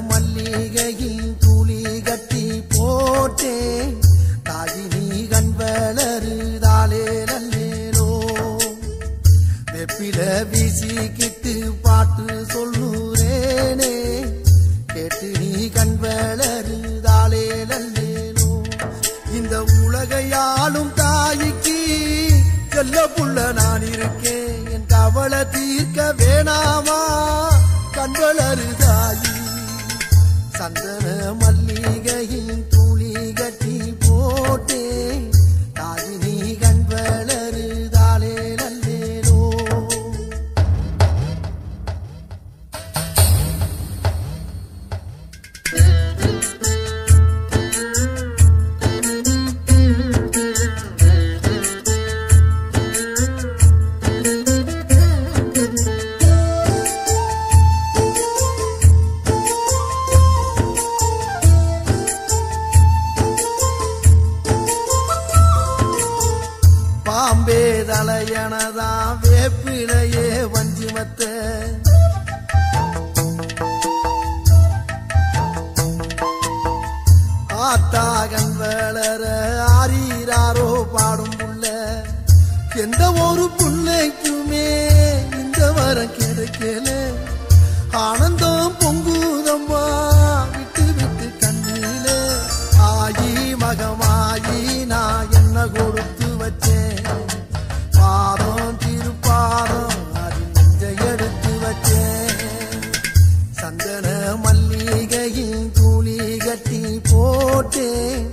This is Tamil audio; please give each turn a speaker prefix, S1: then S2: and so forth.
S1: மல்லிகையில் துளி கட்டி போட்டேன் தாயினி கண் வளருதாலே நல்லேலோ வெப்பில வீசிக்கிட்டு பாட்டு சொல்லுறேனே கேட்டு நீ கண் வளருதாலே நல்லேலோ இந்த உலகையாளும் தாய்க்கு செல்ல புள்ள நான் இருக்கேன் என் கவலை தீர்க்க வேணாமா கண் வளருதாயி சந்தன மல்லிகையின் துளி கட்டி போட்டே தாயினி கண் வளருதாலே நல்லேலோ பாம்பே தலையனதா வேப்பிலையே வஞ்சிமத்த ஆத்தாகன் வளர ஆரீராரோ பாடும் புள்ள எந்த ஒரு புள்ளைக்குமே இந்த வரம் கிடைக்கல ஆனந்தம் பொங்குதம்மா விட்டு விட்டு கண்ணில ஆயி மகமாயி நான் என்ன கொடுத்து வச்சேன் பாதம் திருப்பாதம் அது நெஞ்ச எடுத்து வச்சேன் சந்தன மல்லிகையின் துளி கட்டி போட்டேன்